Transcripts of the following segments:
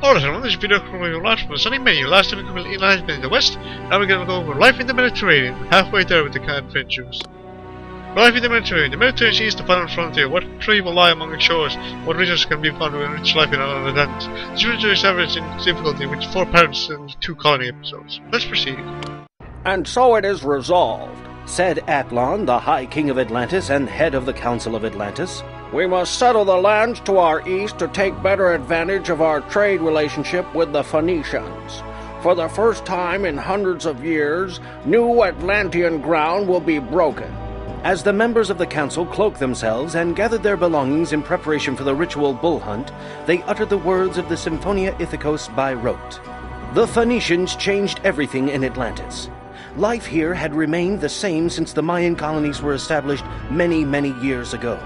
Alright everyone, this video is going to launch from the sunny menu. Last time we covered enlightenment in the west, now we're going to go over life in the Mediterranean, halfway there with the adventures. Life in the Mediterranean. The Mediterranean Sea is the final frontier. What trade will lie among its shores? What resources can be found to enrich life in Atlantis? This video is average in difficulty with 4 parents and 2 colony episodes. Let's proceed. And so it is resolved, said Atlan, the High King of Atlantis and head of the Council of Atlantis. We must settle the lands to our east to take better advantage of our trade relationship with the Phoenicians. For the first time in hundreds of years, new Atlantean ground will be broken. As the members of the council cloaked themselves and gathered their belongings in preparation for the ritual bull hunt, they uttered the words of the Symphonia Ithacos by rote. The Phoenicians changed everything in Atlantis. Life here had remained the same since the Mayan colonies were established many, many years ago.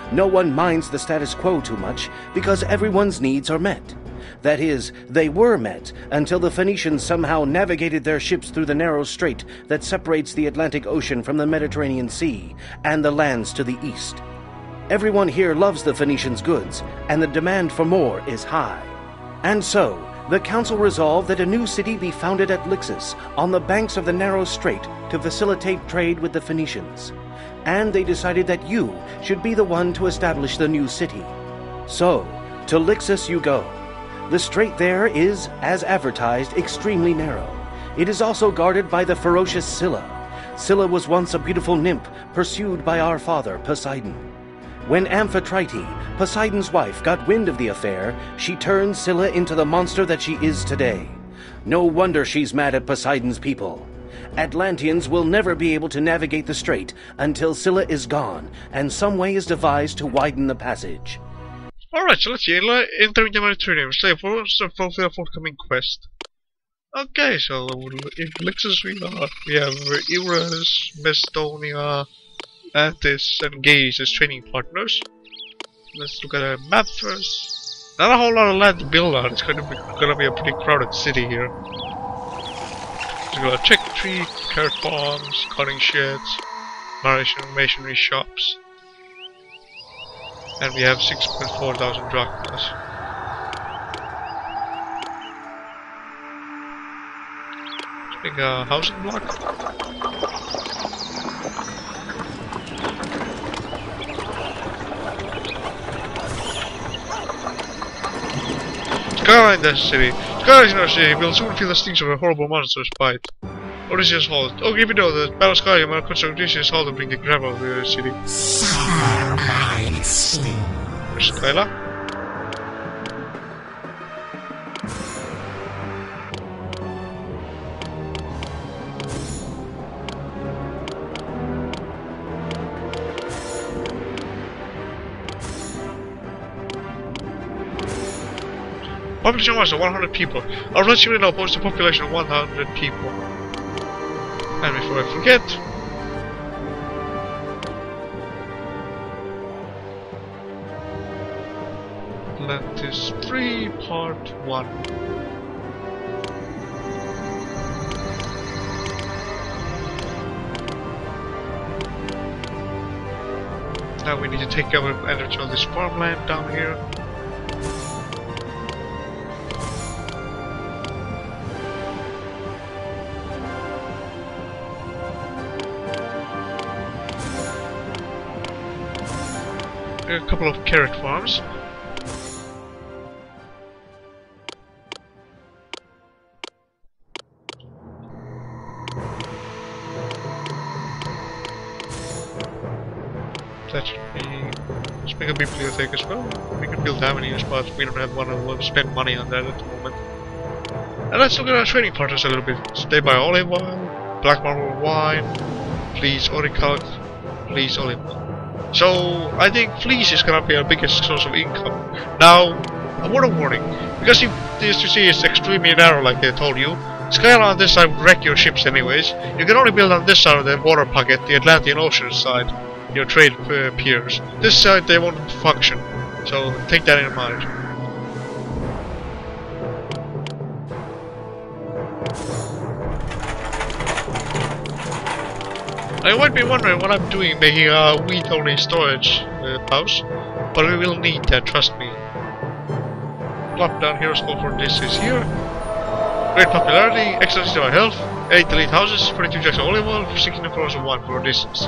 No one minds the status quo too much because everyone's needs are met. That is, they were met until the Phoenicians somehow navigated their ships through the narrow strait that separates the Atlantic Ocean from the Mediterranean Sea and the lands to the east. Everyone here loves the Phoenicians' goods, and the demand for more is high. And so, the council resolved that a new city be founded at Lixus, on the banks of the narrow strait, to facilitate trade with the Phoenicians. And they decided that you should be the one to establish the new city. So, to Lixus you go. The strait there is, as advertised, extremely narrow. It is also guarded by the ferocious Scylla. Scylla was once a beautiful nymph pursued by our father, Poseidon. When Amphitrite, Poseidon's wife, got wind of the affair, she turned Scylla into the monster that she is today. No wonder she's mad at Poseidon's people. Atlanteans will never be able to navigate the strait until Scylla is gone, and some way is devised to widen the passage. Alright, so let's see. Entering the Mediterranean. Slave for fulfill forthcoming quest. Okay, so in Lixus we have Eurus, Macedonia, Atlantis, and Gaze as training partners. Let's look at a map first. Not a whole lot of land to build on. It's gonna be a pretty crowded city here. We got a chick tree, carrot farms, cutting sheds, masonry shops, and we have 6,400 drachmas. Let's make a housing block. Skyline the city. Skyline in our city will soon feel the stings of a horrible monster's bite. Odysseus Hall. Oh, even though the Battle Sky and construct Odysseus Hall to bring the gravel to the city. There's Skyla. Population wise of 100 people. Our village unit now boasts a population of 100 people. And before I forget, Atlantis 3 Part 1. Now we need to take advantage of this farmland down here. A couple of carrot farms. That should be. Let's make a bibliothèque as well. We can build avenues, but we don't have one to spend money on that at the moment. And let's look at our trading partners a little bit. So they buy olive oil, black marble wine, fleece, orichalc, fleece, olive oil. So I think fleece is gonna be our biggest source of income. Now, a word of warning, because this you see is extremely narrow like they told you, Skyline on this side would wreck your ships anyways. You can only build on this side of the water pocket, the Atlantic Ocean side, your trade piers. This side they won't function, so take that in mind. Now you might be wondering what I'm doing making a wheat-only storage house, but we will need that, trust me. plop down hero score for this is here. Great popularity, excellent city health, 8 elite houses, 42 jacks of olive oil, 16 floors of wine for distance.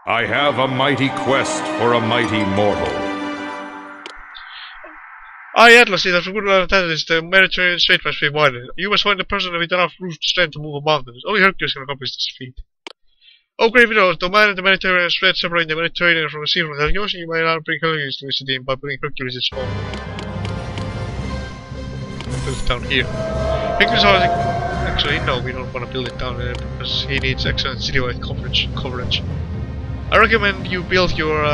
I have a mighty quest for a mighty mortal. Atlas, that for good Atlantis, the Mediterranean Strait must be widened. You must find a person with enough roof strength to move a mountain. Only Hercules can accomplish this feat. Oh, great widow, the man in the Mediterranean Strait separating the Mediterranean from the sea from the Atlantic Ocean, you may now bring Hercules to the city by putting Hercules its home. Build it down here. Hercules actually, no, we don't want to build it down there because he needs excellent citywide coverage. I recommend you build your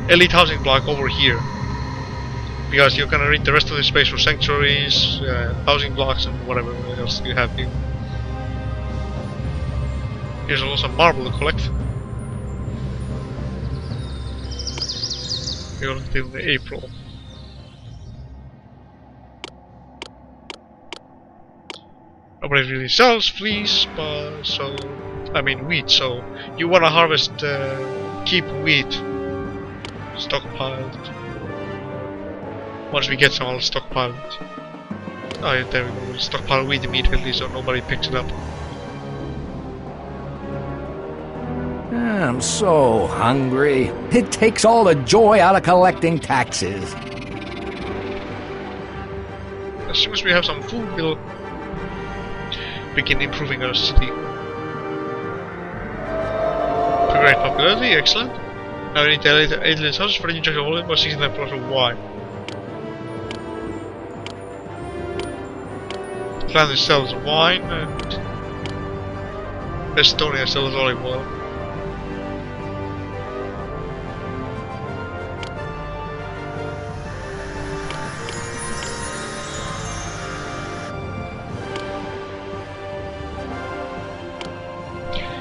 elite housing block over here. Because you're gonna need the rest of the space for sanctuaries, housing blocks, and whatever else you have here. Here's also marble to collect. We're until April. Nobody really sells fleece, but wheat. So you wanna harvest, keep wheat stockpiled. Once we get some, I'll stockpile it. Oh, yeah, there we go. We'll stockpile wheat immediately so nobody picks it up. I'm so hungry. It takes all the joy out of collecting taxes. As soon as we have some food, we'll begin improving our city. Great popularity, excellent. Now we need the 8 elite houses for the injection of olive oil, 69 floors of wine. Atlantis sells wine and Estonia sells olive oil.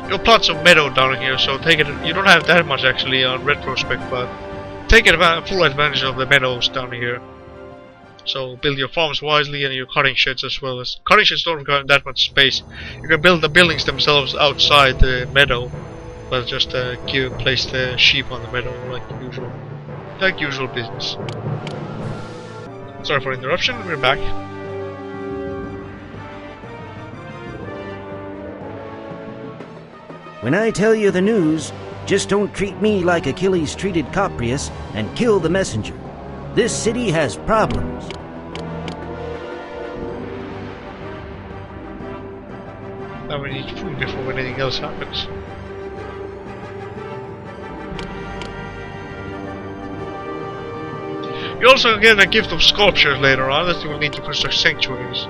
You'll plot some meadow down here, so take it. You don't have that much actually on retrospect, but take full advantage of the meadows down here. So build your farms wisely and your cutting sheds as well. As cutting sheds don't require that much space. You can build the buildings themselves outside the meadow, but just place the sheep on the meadow like usual business. Sorry for interruption. We're back. When I tell you the news, just don't treat me like Achilles treated Coprius and kill the messenger. This city has problems. Now we need food before anything else happens. You also get a gift of sculptures later on that you will need to construct sanctuaries.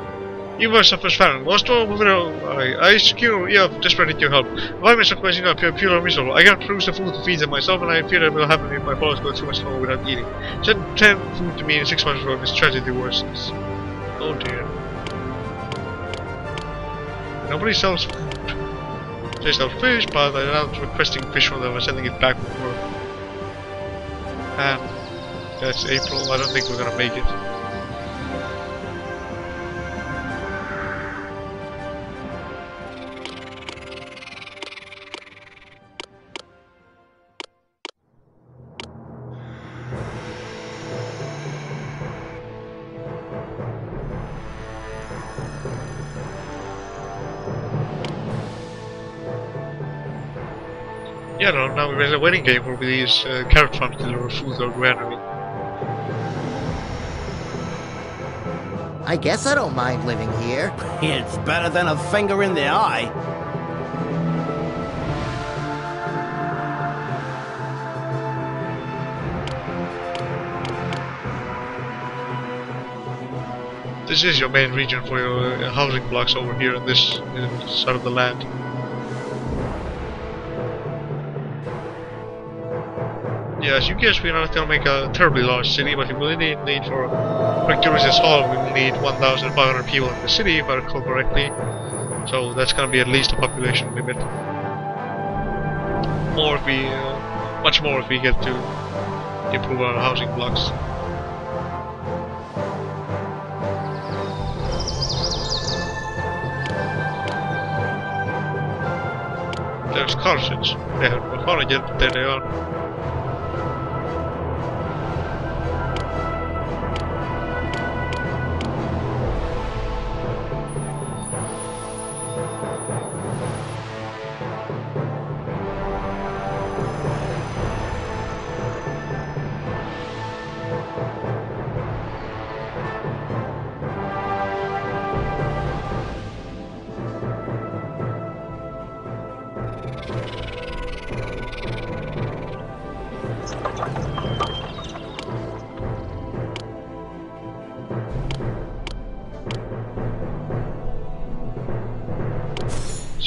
You must suffers famine. Most of I secure you have desperate your help. Why Mr. Question up pure miserable? I cannot produce the food to feed them myself, and I fear that will happen if my followers go too much longer without eating. Send 10 food to me in 6 months, or this tragedy worsens. Oh dear. Nobody sells food. They sell fish, but I'm not requesting fish from them and sending it back from work. And that's April. I don't think we're gonna make it. Yeah, no, now we're in a waiting game where we use carrot farms to deliver food or granary. I guess I don't mind living here. It's better than a finger in the eye. This is your main region for your housing blocks over here in this side of the land. Yes, you guess we're not gonna make a terribly large city, but we will need for Hercules' Hall, we will need 1,500 people in the city, if I recall correctly. So that's gonna be at least a population limit. More if we, much more if we get to improve our housing blocks. There's cartridges. They have no fun yet, but there they are.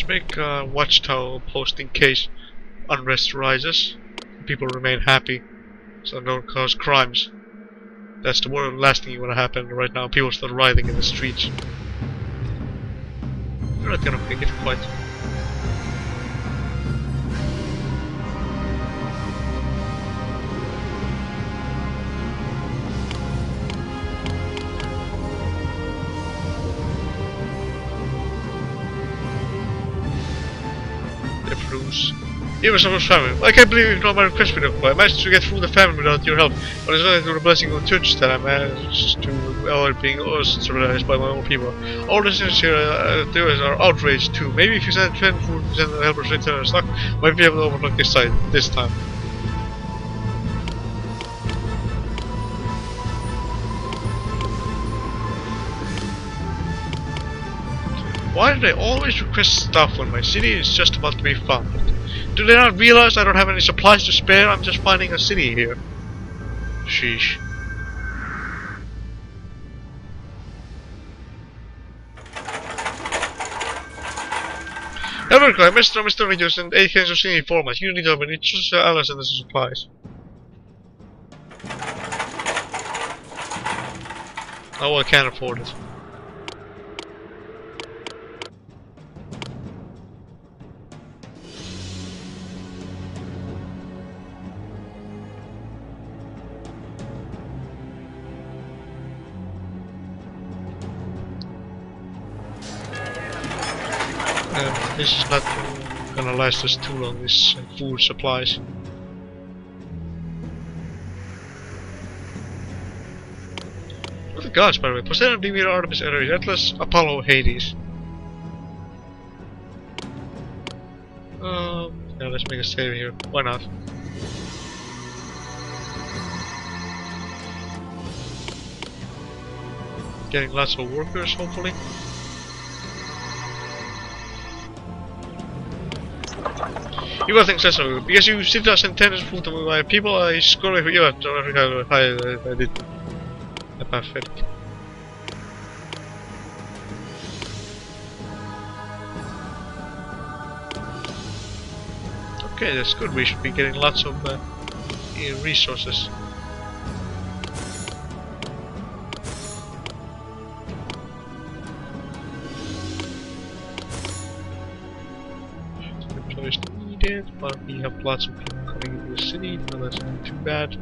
Make a watchtower post in case unrest rises. People remain happy, so don't cause crimes. That's the last thing you want to happen right now. People start rioting in the streets. You're not gonna make it quite. Even someone's family. I can't believe you ignored my request video. I managed to get through the family without your help, but it's not through the blessing of church that I managed to avoid being ostracized by my own people. All the citizens here are outraged too. Maybe if you send 10 food and the helpers return our stock, might be able to overlook this side this time. Why do they always request stuff when my city is just about to be founded? Do they not realize I don't have any supplies to spare? I'm just finding a city here. Sheesh. Hello, Mr. Videos and 8 kinds of city formats. You need to open it, just Alice and the supplies. Oh, I can't afford it. This is not gonna last us too long, this food supplies. What are the gods, by the way? Poseidon, Demeter, Artemis, Ares, Atlas, Apollo, Hades. Yeah, let's make a save here. Why not? Getting lots of workers, hopefully. You will think so, because you sit us and tenants food with my people, I score for you. I did. Pathetic. Okay, that's good. We should be getting lots of resources. But we have lots of people coming into the city, so that's not too bad.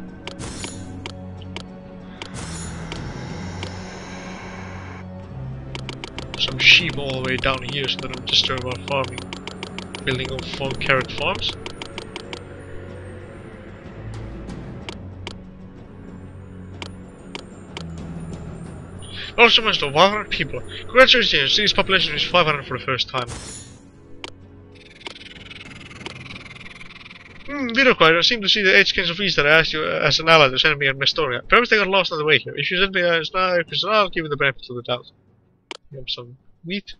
Some sheep all the way down here so they don't disturb our farming. Building of carrot farms. Also, much though, 500 people. Congratulations, your city's population is 500 for the first time. Video card, I seem to see the 8 skins of fees that I asked you as an ally to send me at Mestoria. Perhaps they got lost on the way here. If you send me as an ally, I'll give you the benefit of the doubt. We have some wheat.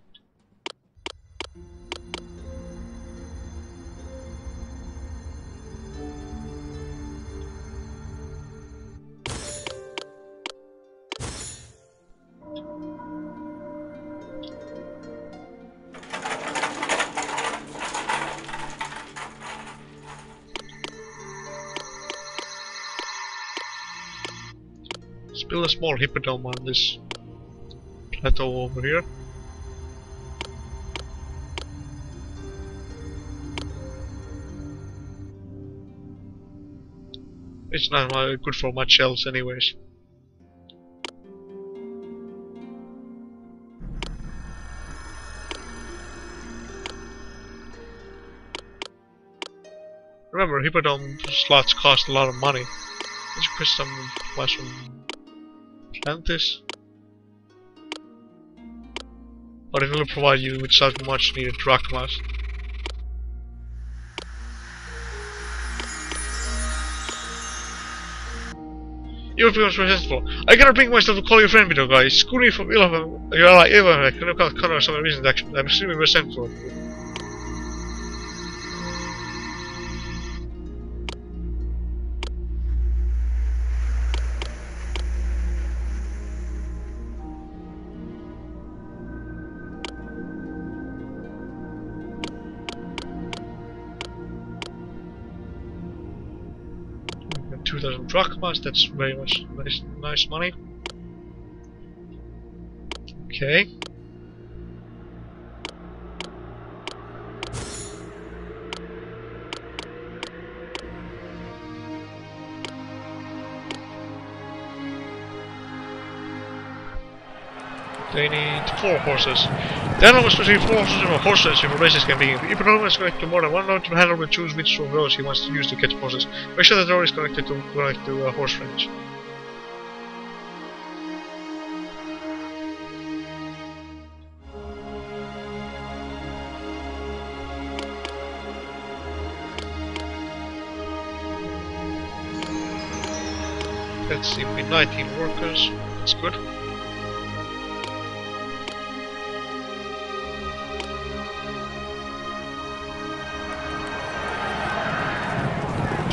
Let's build a small hippodrome on this plateau over here. It's not good for much else anyways. remember, Hippodrome slots cost a lot of money. Let's request some flash from Atlantis. But it will provide you with such much needed drachmas. You will become resentful. I cannot bring myself to call you friend, video guy. Screw me from ill of your ally, I cannot cut some recent action. I'm extremely resentful. Got 2,000 drachmas, that's very much nice money. Okay. They need 4 horses. The animal must receive 4 horses before races can begin. If a driver is connected to more than one road, the handler will choose which of those he wants to use to catch horses. Make sure that the road is connected to a horse range. Let's see, we 19 workers. That's good.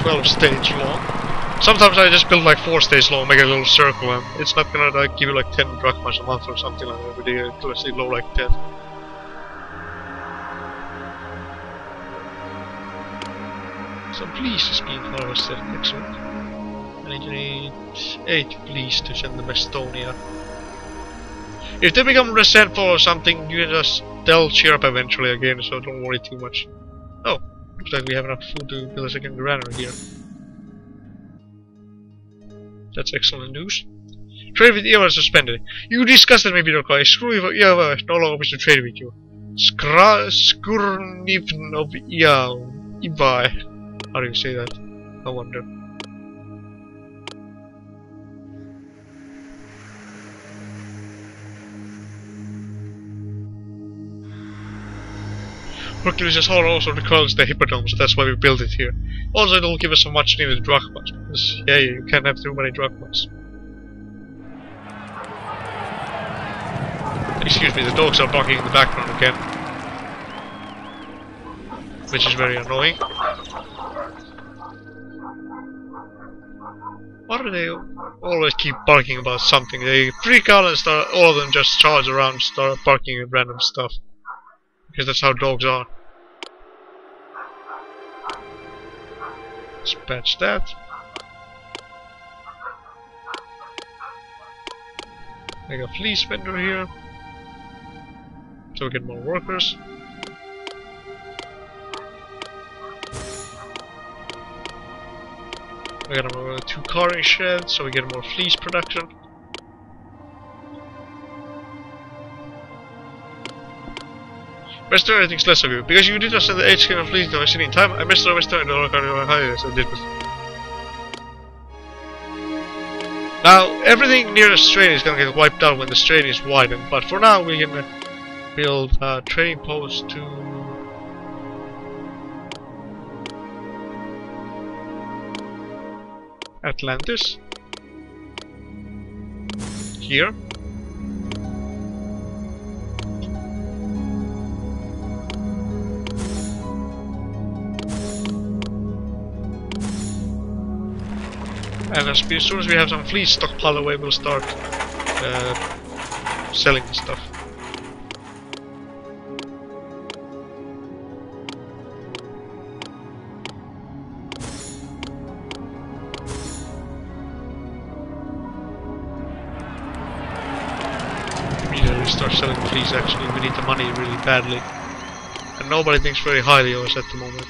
12 stage long. Sometimes I just build like 4 stages long, make a little circle, and it's not gonna like give you like 10 drachmas a month or something like that every day. It'll stay low like that. Some fleece is being harvested. Excellent. And you need 8 fleece to send them to Estonia. If they become resentful or something, you can just they'll cheer up eventually again, so don't worry too much. Oh. Looks like we have enough food to build a second granary here. That's excellent news. Trade with Eva is suspended. You disgusted me, Peter Kai. Screw you, Eva no longer wish to trade with you. Skurnivn of Eva. How do you say that? I wonder. Hercules' Hall also recalls the Hippodrome, so that's why we built it here. Also, it'll give us some much needed drachmas, because, yeah, you can't have too many drachmas. Excuse me, the dogs are barking in the background again. Which is very annoying. Why do they always keep barking about something? They freak out and start, all of them just charge around and start barking at random stuff. Because that's how dogs are. Dispatch that. Make a fleece vendor here. So we get more workers. We got 2 carring sheds, so we get more fleece production. Western thinks less of you. Because you did not send the 8 skin of fleece to in time, I missed the Western and I did. Now, everything near the strain is gonna get wiped out when the strain is widened, but for now we can build a trading post to Atlantis. Here. And as soon as we have some fleece stockpile away, we'll start selling the stuff. Immediately start selling fleece, actually. We need the money really badly. And nobody thinks very highly of us at the moment.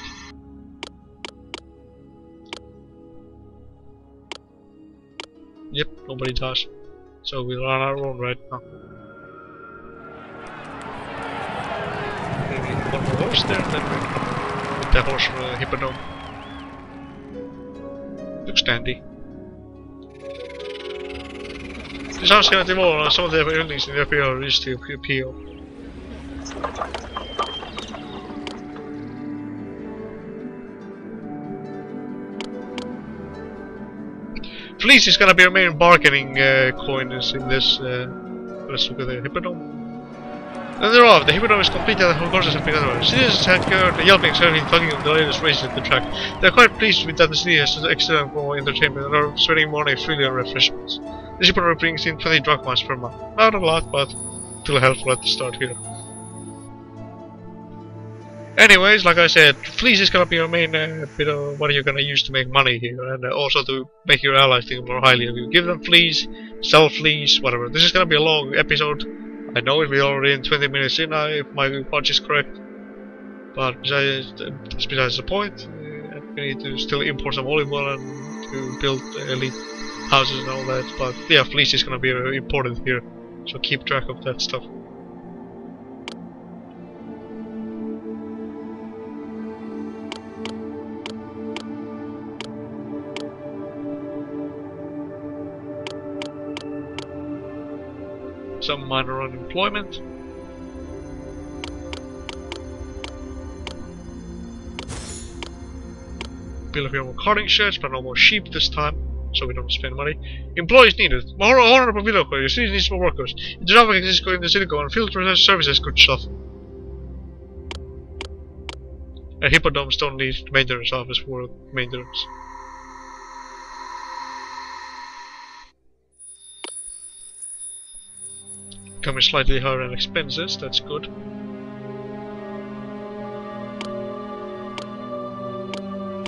Yep, nobody does. So we're on our own right now. Maybe one more horse there, then we can put the horse Hippodrome. Looks dandy. This house cannot evolve on some of the buildings in the appeal is to appeal. Fleece is gonna be our main bargaining coins in this. Let's look at the Hippodrome. And thereof, the Hippodrome is completed and horses have been otherwise. Citizens have heard yelping, serving, tugging of the latest races at the track. They are quite pleased with that the city has excellent for entertainment and are spending money freely on refreshments. The Hippodrome brings in 20 drachmas per month. Not a lot, but still helpful at the start here. Anyways, like I said, Fleece is gonna be your main bit of what you're gonna use to make money here, and also to make your allies think more highly of you. Give them Fleece, sell Fleece, whatever. This is gonna be a long episode. I know we're already in 20 minutes in now, if my watch is correct. But besides the point, we need to still import some olive oil and to build elite houses and all that. But yeah, Fleece is gonna be important here, so keep track of that stuff. Some minor unemployment. Build a few more carting sheds, but no more sheep this time, so we don't spend money. Employees needed. More honorable village. Your city needs more workers. If the traffic exists going in the city, go and field services, good stuff. Hippodromes don't need maintenance office for maintenance. Coming slightly higher in expenses, that's good.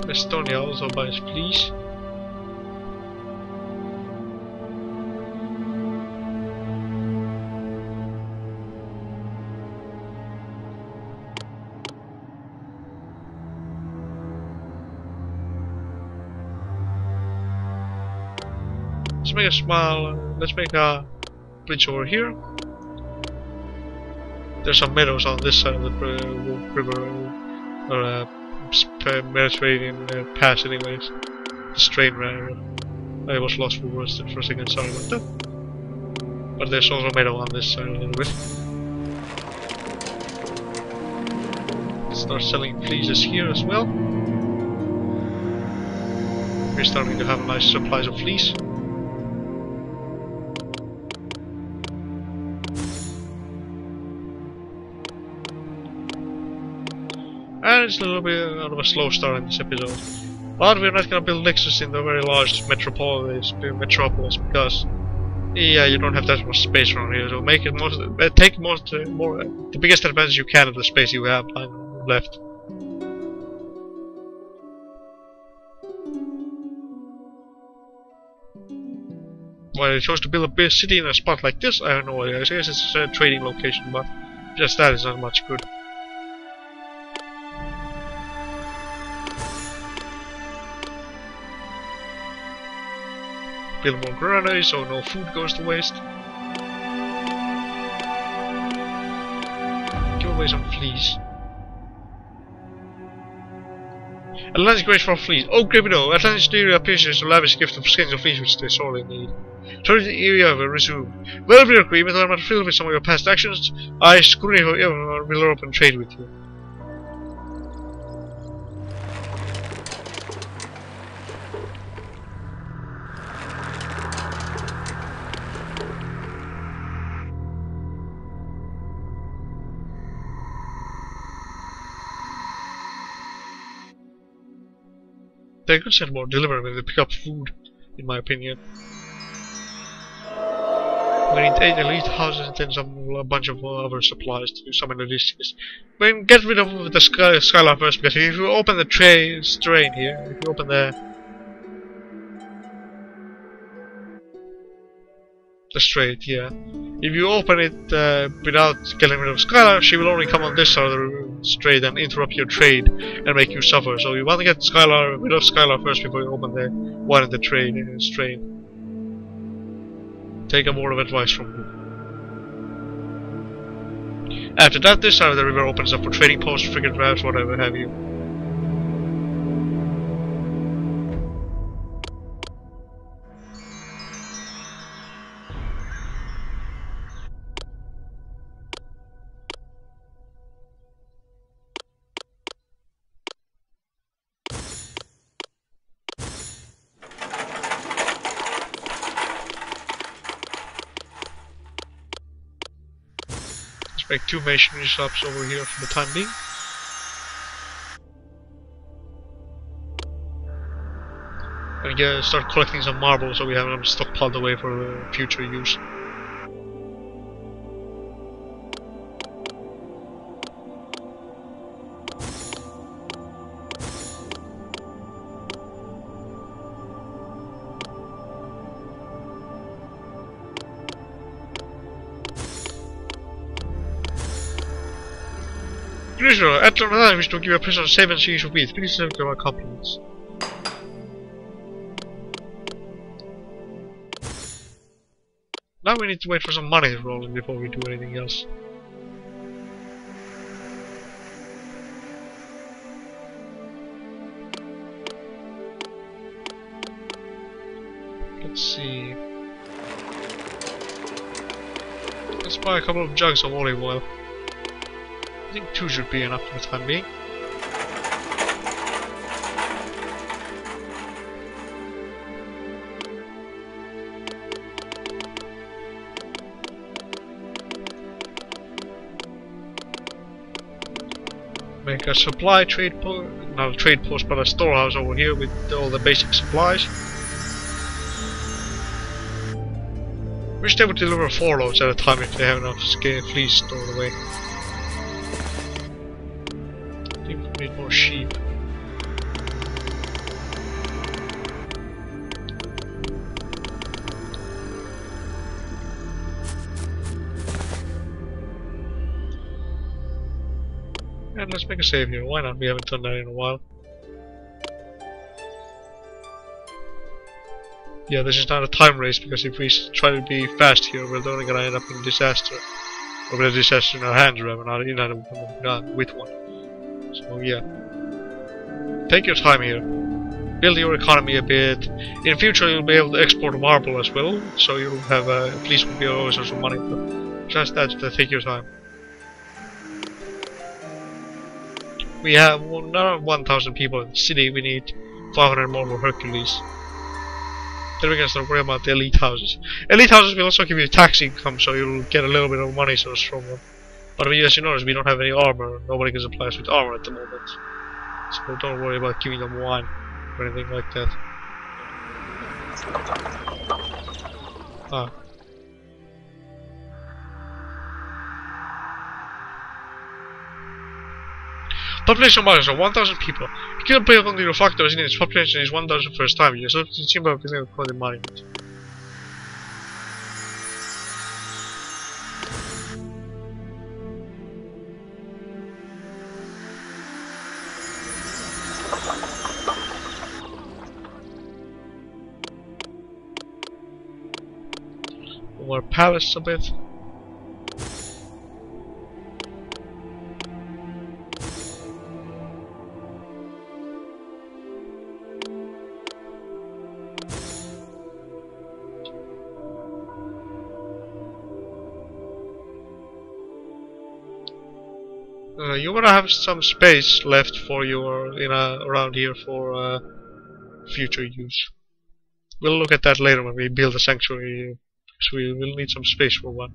Estonia also buys fleece. Let's make a small, let's make a bridge over here. There's some meadows on this side of the river, or Mediterranean pass anyways. The strain ran. I was lost for words for a second, sorry about that. But there's also meadow on this side a little bit. Start selling fleeces here as well. We're starting to have nice supplies of fleece. And it's a little bit of a slow start in this episode. But we're not gonna build Lixus in the very large metropolis because yeah, you don't have that much space around here. So make it take the biggest advantage you can of the space you have left. Why they chose to build a big city in a spot like this, I have no idea. I guess it's a trading location, but just that is not much good. Build more granaries so no food goes to waste. Give away some fleece. Atlantis great for fleece. Oh, great no! Atlantis area appreciates a lavish gift of skins of fleece which they sorely need. Sorry, the area will resume. Well, we agree, but I'm not filled with some of your past actions. I scrutiny will open trade with you. They could send more delivery when they pick up food, in my opinion. We need 8 elite houses and then a bunch of other supplies to summon the districts. But get rid of the skyline first, because if you open the strain here, if you open the strait, yeah. If you open it without getting rid of Skylar, she will only come on this side of the strait and interrupt your trade and make you suffer. So you want to get Skylar rid of Skylar first before you open the one in the trade strait. Take a word of advice from me. After that, this side of the river opens up for trading posts, frigate rafts, whatever have you. Make 2 masonry shops over here for the time being. And start collecting some marble so we have them stockpiled away for future use. Grisha, Atlantis, I wish to give you a present of 7 seas of wheat. Please accept my compliments. Now we need to wait for some money to roll in before we do anything else. Let's see. Let's buy a couple of jugs of olive oil. I think 2 should be enough for the time being. Make a supply trade post, not a trade post, but a storehouse over here with all the basic supplies. Wish they would deliver 4 loads at a time if they have enough fleece stored away. I think we need more sheep. And let's make a save here, why not? We haven't done that in a while. Yeah, this is not a time race, because if we try to be fast here, we're only gonna end up in disaster. Or with a disaster in our hands, rather, not with one. So yeah. Take your time here. Build your economy a bit. In future you'll be able to export marble as well, so you'll have at least will be always some money, but just that, take your time. We have now 1,000 people in the city, we need 500 more for Hercules. Then we can start worrying about the elite houses. Elite houses will also give you tax income, so you'll get a little bit of money source from them. But as you notice, we don't have any armor, nobody can supply us with armor at the moment. So don't worry about giving them wine or anything like that. Ah. Population minus 1,000 people. You cannot pay according to your factors in its population is 1,000 first time. You so seem to be called the monument. More palace a bit. You wanna have some space left for your around here for future use. We'll look at that later when we build a sanctuary, so we will need some space for one.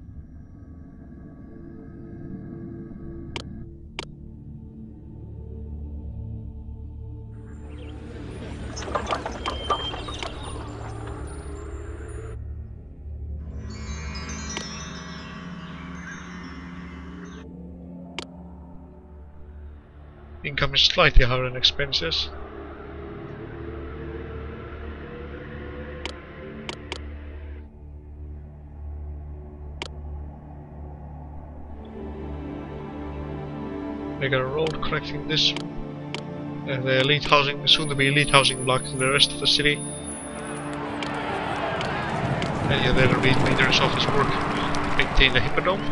Income is slightly higher than expenses. They got a road connecting this and the elite housing, soon to be elite housing block in the rest of the city. And yeah, there will be leader's office work to maintain the Hippodrome.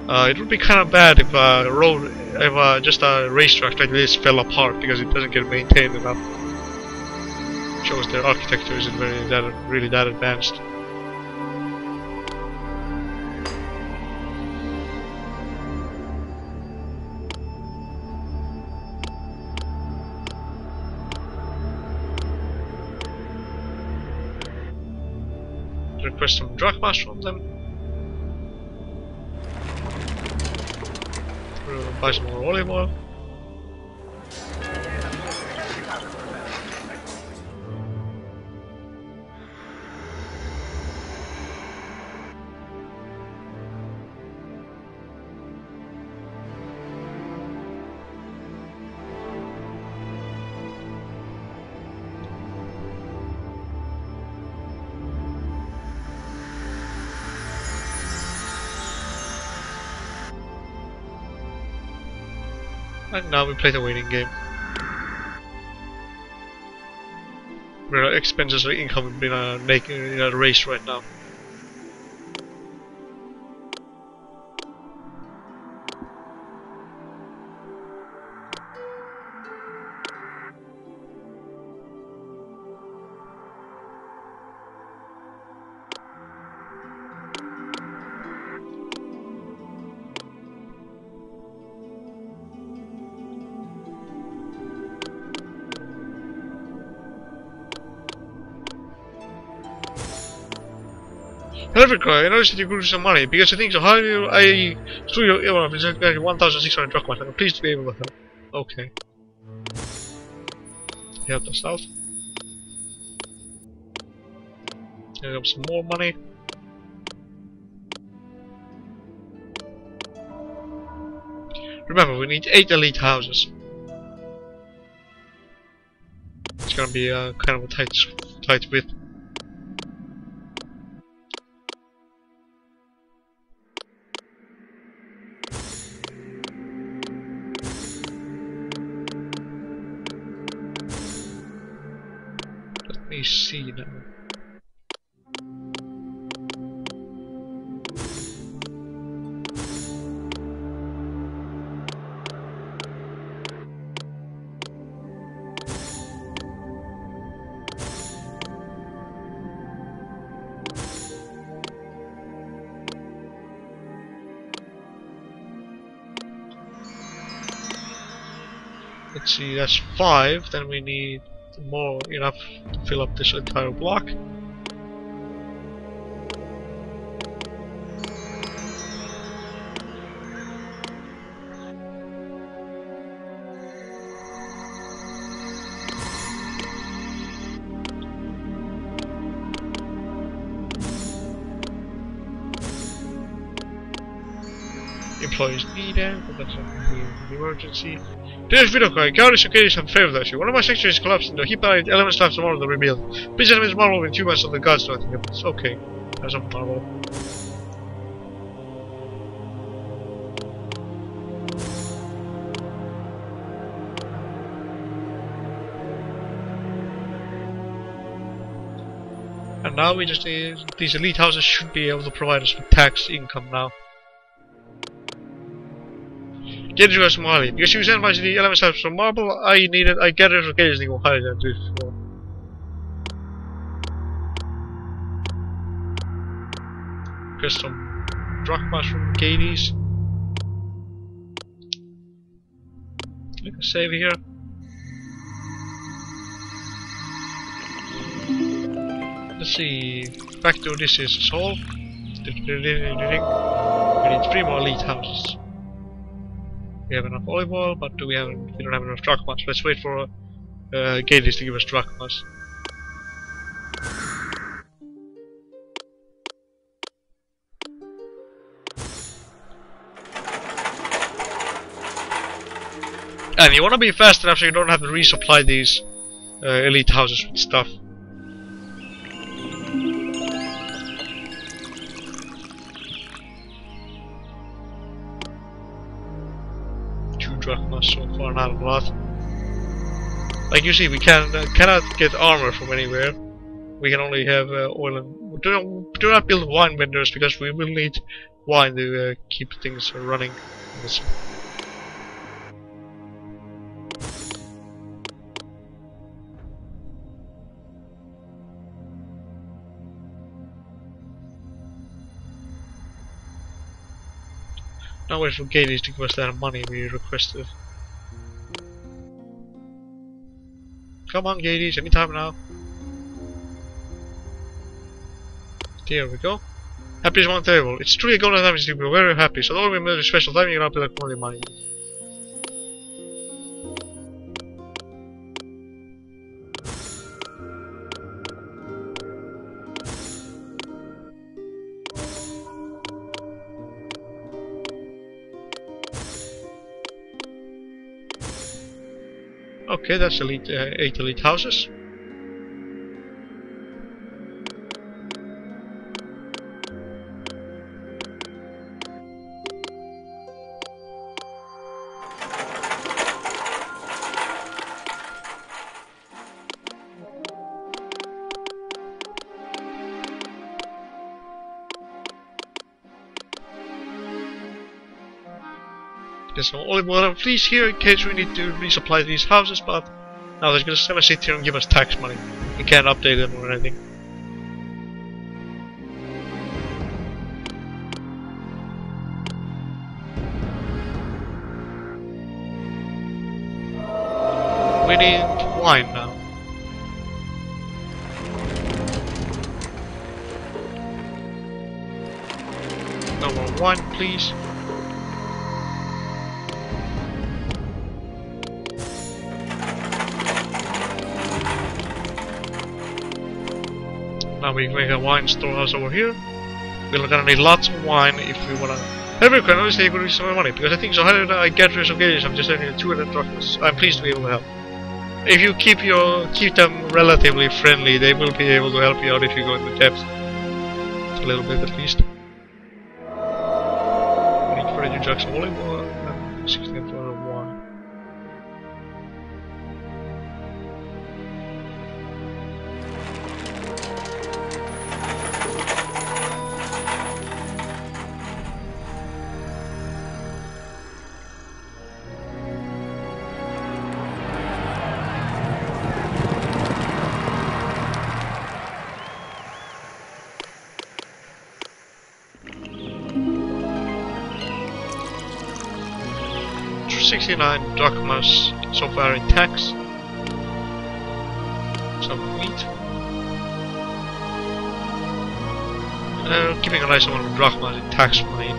It would be kind of bad if a road, if just a racetrack like this fell apart because it doesn't get maintained enough. Shows their architecture isn't really that advanced. Request some drachmas from them. Buy some more olive oil. And now we play the waiting game. Where our expenses or income in a race right now. Hello, I noticed that you grew some money because I think so. How do I threw your ear off? It's like 1,600 drachmas. I'm pleased to be able to help. Okay. Help us out. Here comes some more money. Remember, we need 8 elite houses. It's gonna be kind of a tight width. Let me see now. Let's see, that's 5, then we need enough to fill up this entire block. Employees needed, but that's not the emergency. Today's video call, Gaudish and Gaudish have favored us. One of my secretaries collapsed into a heap of elements left tomorrow to rebuild. Please send me this marble with 2 months of the gods to nothing happens. Okay, there's a marble. And now we just need, these elite houses should be able to provide us with tax income now. Get it to us from Mali. Because you sent my the elements out from marble, I get it for Gades to higher than this before. Get some drachmas from Gades. Click a save here. Let's see. Back to this is all. We need 3 more elite houses. We have enough olive oil, but we don't have enough drachmas. Let's wait for Gades to give us drachmas. And you want to be fast enough so you don't have to resupply these elite houses with stuff. Drachmas so far, not a lot. Like you see, we cannot get armor from anywhere. We can only have oil and do not build wine vendors because we will need wine to keep things running. Now wait for Gades to give us that money we requested. Come on Gades, anytime now. There we go. Happy is one table. It's truly a golden time to be very happy, so don't remember the special time you're gonna pay like more money. Okay, that's elite, 8 elite houses. There's no olive oil and fleece here in case we need to resupply these houses, but now they're just gonna sit here and give us tax money. We can't update them or anything. We need wine now. No more wine, please. Now we make a wine storehouse over here. We're gonna need lots of wine if we wanna. However, we can always take some more money because I think so. How did I get rid of gauges? I'm just earning 200 drachmas. I'm pleased to be able to help. If you keep them relatively friendly, they will be able to help you out if you go into depth. A little bit at least. I need 42 jugs of olive oil and 16 for wine. $69 drachmas so far in tax. Some wheat. Keeping a nice amount of drachmas in tax money,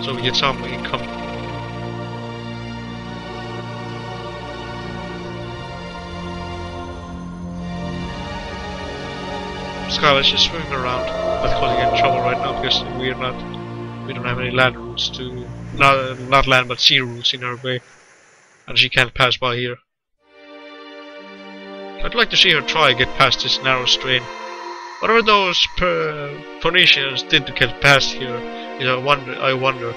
so we get some income. Scarlett's just swimming around, not causing any trouble right now because we don't have any land routes to. Not land, but sea routes in our way, and she can't pass by here. I'd like to see her try get past this narrow strain. Whatever those Phoenicians did to get past here is I wonder.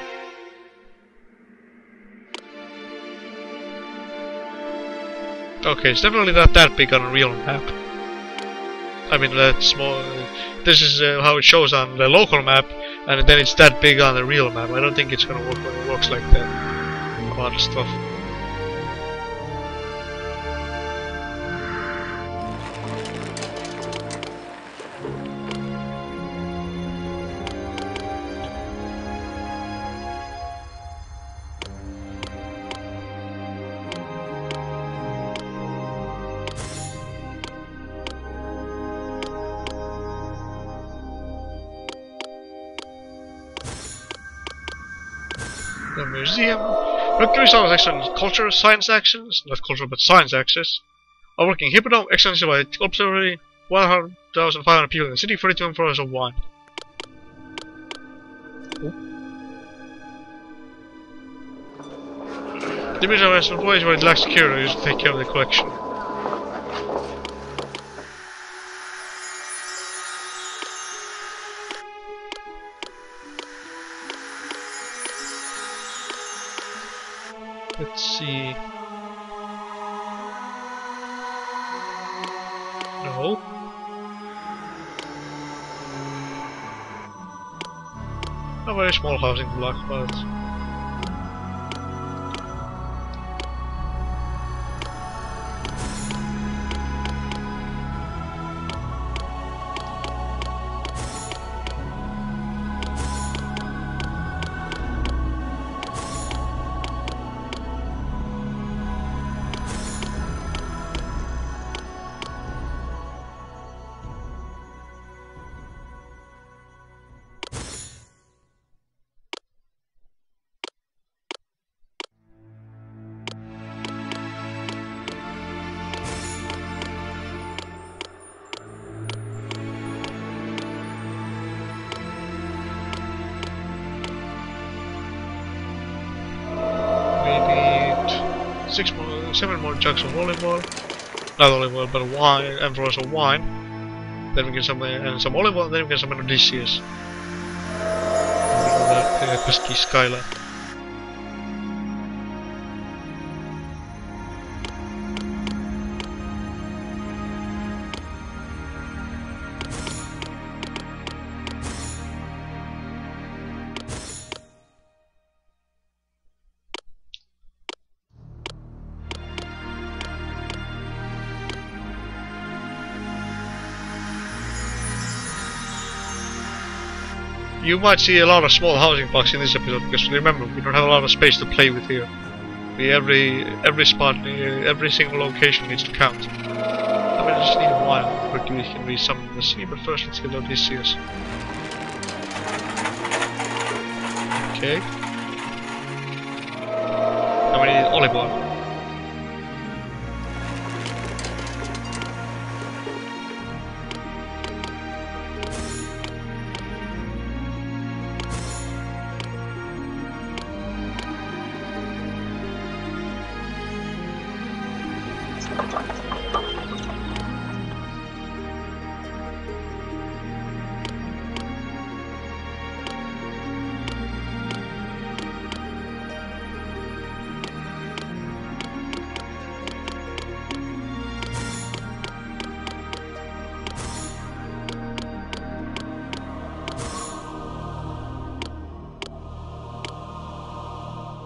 Okay, it's definitely not that big on a real map. I mean, that small. This is how it shows on the local map, and then it's that big on the real map. I don't think it's gonna work when it works like that. A lot of stuff. The museum. Mercury Science excellent culture, science actions, not culture but science access. A working hippodrome, excellence by observatory, 100,500 people in the city, 42 floors of wine. The museum has employees where it lacks security to take care of the collection. Let's see. No. A very small housing block, but 7 more jugs of olive oil. Not olive oil, but wine, amphores of wine. Then we get some some olive oil. Then we get some Odysseus. That pesky Skylar. You might see a lot of small housing blocks in this episode because remember we don't have a lot of space to play with here. Every spot, every single location needs to count. I mean, I just need a while quickly we can resummon the sea, but first let's get Odysseus. Okay. Now we need olive oil.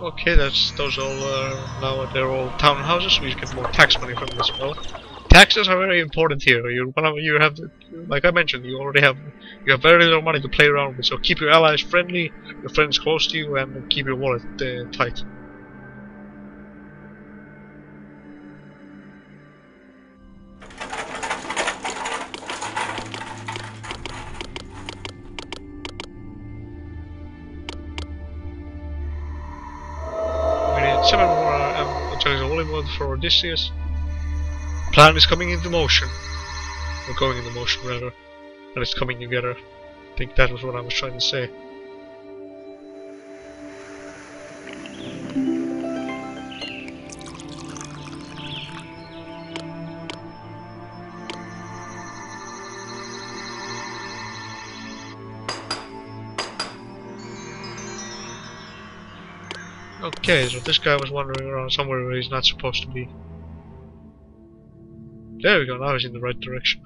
Okay, those all now they're all townhouses. We get more tax money from them as well. Taxes are very important here. You have, like I mentioned, you have very little money to play around with. So keep your allies friendly, your friends close to you, and keep your wallet tight. For Odysseus. Plan is coming into motion. We're going into motion rather. And it's coming together. I think that was what I was trying to say. Okay, so this guy was wandering around somewhere where he's not supposed to be. There we go, now he's in the right direction.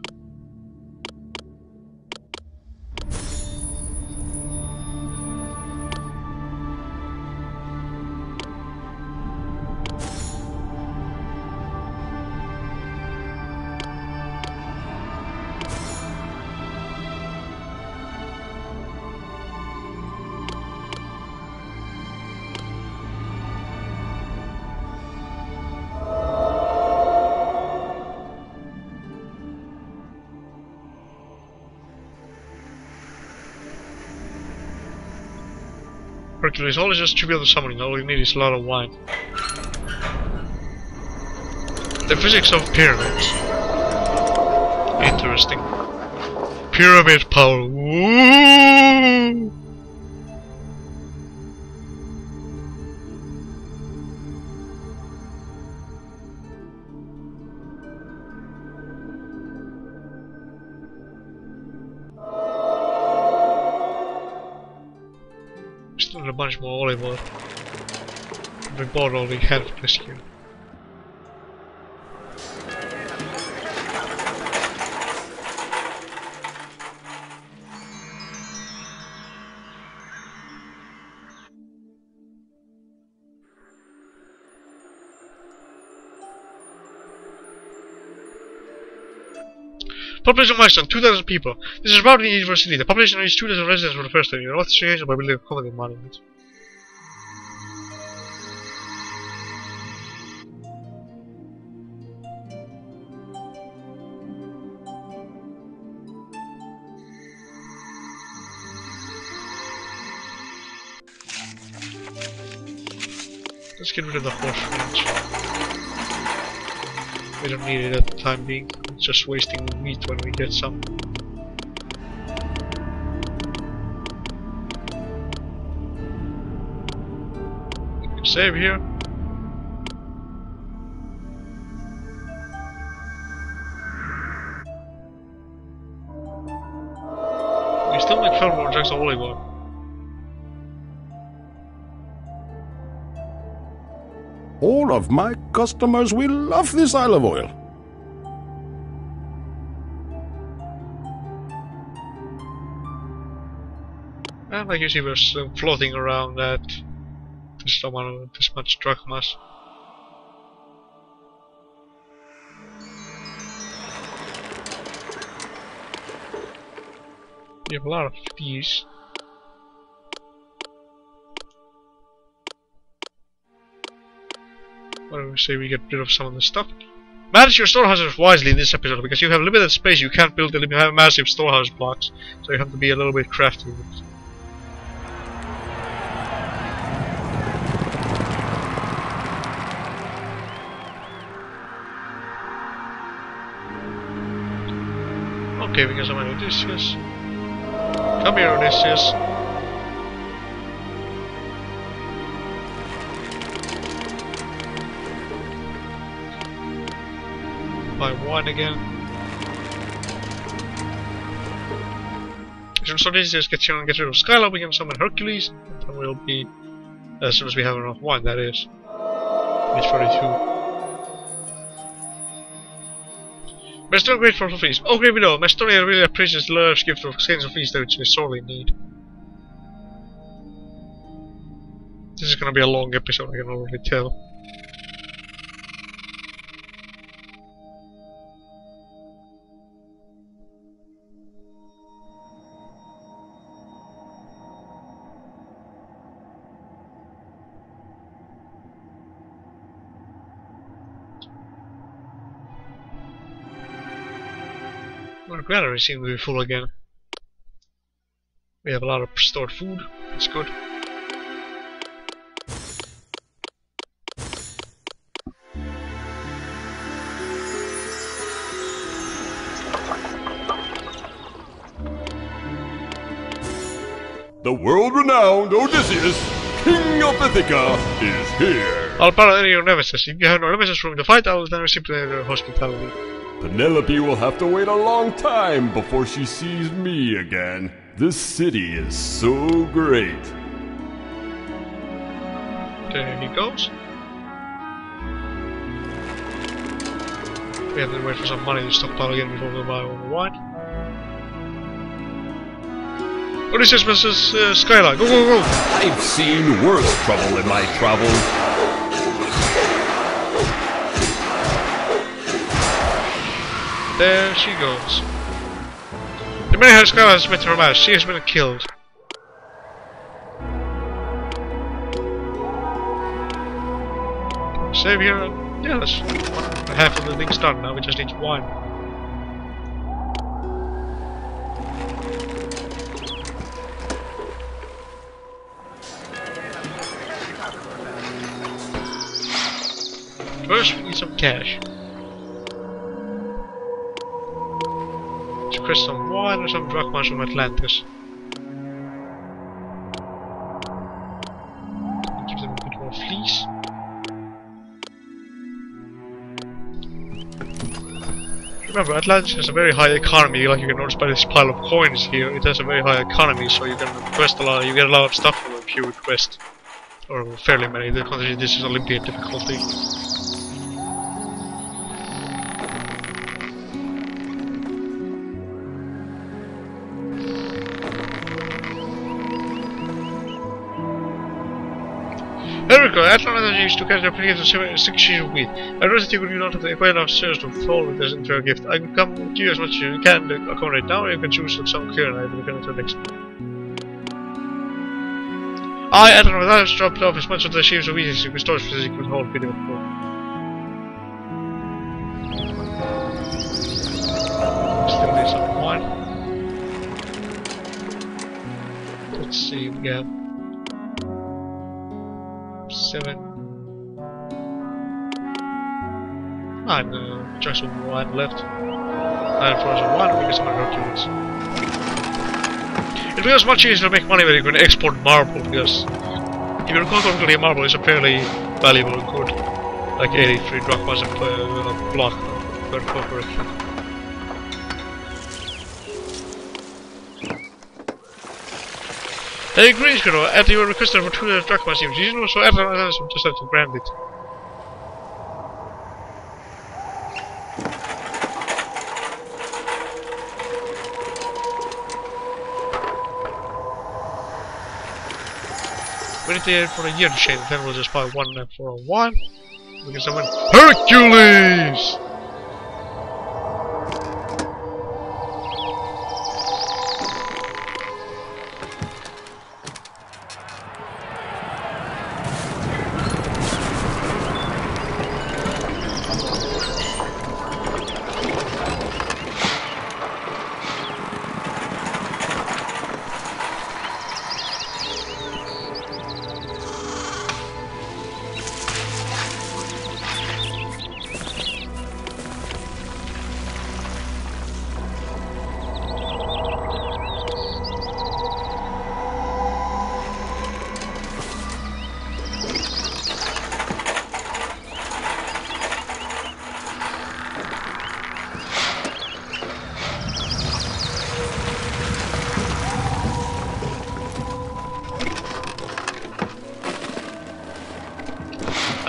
Hercules, all is just trivial summoning, all you need is a lot of wine. The physics of pyramids. Interesting. Pyramid power. Woo! Still a bunch more olive oil. We bought all we had for this year. Population milestone, 2,000 people. This is about the university. The population reached 2,000 residents for the first time. What's the situation by building a comedy monument? Let's get rid of the horse range. We don't need it at the time being. It's just wasting meat when we get some. We can save here. still make 12 more jugs of olive oil. All of my customers will love this olive oil. And like you see, we're floating around that this much drachmas. We have a lot of these. Why don't we say we get rid of some of the stuff? Manage your storehouses wisely in this episode, because you have limited space, you can't build them, you have massive storehouse blocks, so you have to be a little bit crafty with it. Okay, we got some Odysseus. Come here, Odysseus. Buy one again. So Odysseus gets rid of Skylar, we can summon Hercules, and then we'll be, as soon as we have enough wine, that is. It's 42. Macedonia grateful for feast. Oh, great below. Macedonia really appreciates the large gift of exchange of feast which they sorely need. This is gonna be a long episode, I can already tell. Our granary seems to be full again. We have a lot of stored food, that's good. The world-renowned Odysseus, King of Ithaca, is here. I'll borrow any of your nemesis. If you have no nemesis room to fight, I will then reciprocate their hospitality. Penelope will have to wait a long time before she sees me again. This city is so great. There he goes. We have to wait for some money to stockpile again before we buy all the wine. Odysseus versus Skylar. Go, go, go! I've seen worse trouble in my travels. There she goes. The man has Skylar has met her match. She has been killed. Save here. Yeah, that's half of the thing's done now. We just need wine. First, we need some cash. To crest some wine or some drachmas from Atlantis. Give them a bit more fleece. Remember, Atlantis has a very high economy, like you can notice by this pile of coins here. It has a very high economy, so you can request a lot. You get a lot of stuff from if you request, or fairly many. This is Olympian difficulty. There we go, Atlantis used to catch a pretty 6 sheets of wheat. I noticed that you could not have the quite enough shares to fall with this into a gift. I could come to you as much as you can to accommodate now, or you can choose some clear and I will come to next. I don't know, that has dropped off as much of the sheaves of wheat as you can store as you could hold video for. Still need some wine. Let's see, we got 7. And just one left. And frozen one because some Hercules. It becomes much easier to make money when you can export marble, because if you recall correctly, marble is a fairly valuable good, like 83 drachmas a block per corporate. Hey, Greece girl, at your request for 2 drachma seems. You know, so Atlantis just have to grant it. We need to get for a year to change, then we'll just buy one for a while. We can summon Hercules!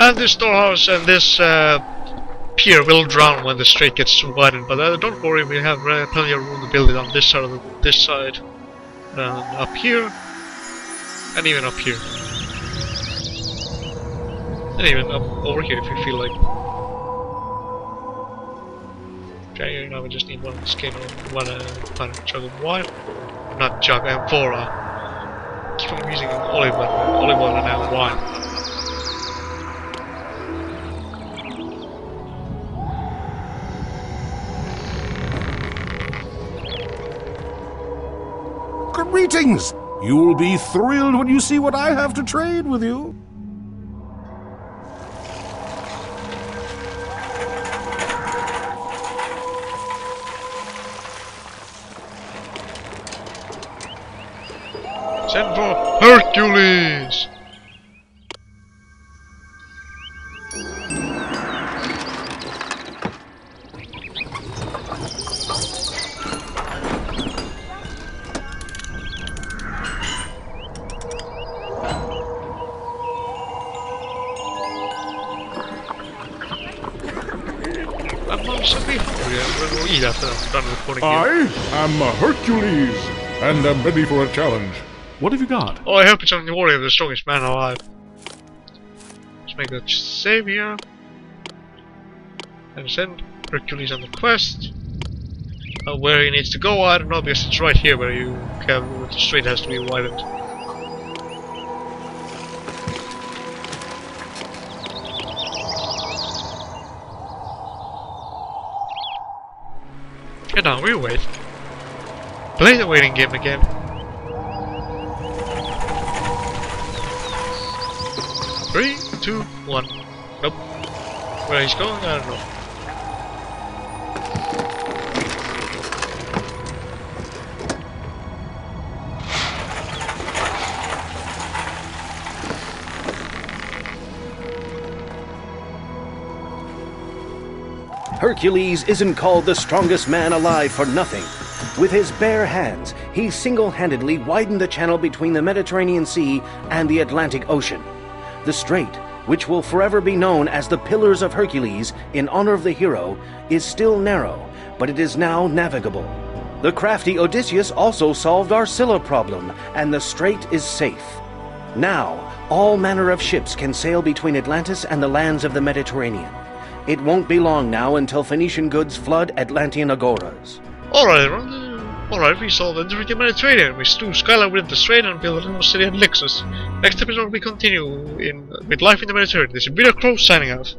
And this storehouse and this pier will drown when the strait gets widened, but don't worry, we have plenty of room to build it on this side of this side, up here, and even up here, and even up over here if you feel like. Okay, now we just need one skin or one jug of wine, not jug, amphora. Keep on using olive oil and now wine. Greetings! You'll be thrilled when you see what I have to trade with you. Send for Hercules! We'll eat after I'm done recording here. I am Hercules, and am ready for a challenge. What have you got? Oh, I hope it's on the warrior, the strongest man alive. Let's make a save here. And send Hercules on the quest. Where he needs to go, I don't know, because it's right here where you have the strait has to be widened. And now we wait. Play the waiting game again. Three, 2, 1. Nope. Where he's going, I don't know. Hercules isn't called the strongest man alive for nothing. With his bare hands, he single-handedly widened the channel between the Mediterranean Sea and the Atlantic Ocean. The strait, which will forever be known as the Pillars of Hercules in honor of the hero, is still narrow, but it is now navigable. The crafty Odysseus also solved our Scylla problem, and the strait is safe. Now, all manner of ships can sail between Atlantis and the lands of the Mediterranean. It won't be long now until Phoenician goods flood Atlantean agoras. Alright, we solved the Mediterranean. We slew Skylar with the strait and built a little city at Lixus. Next episode we continue with life in the Mediterranean. This is Peter Crow signing out.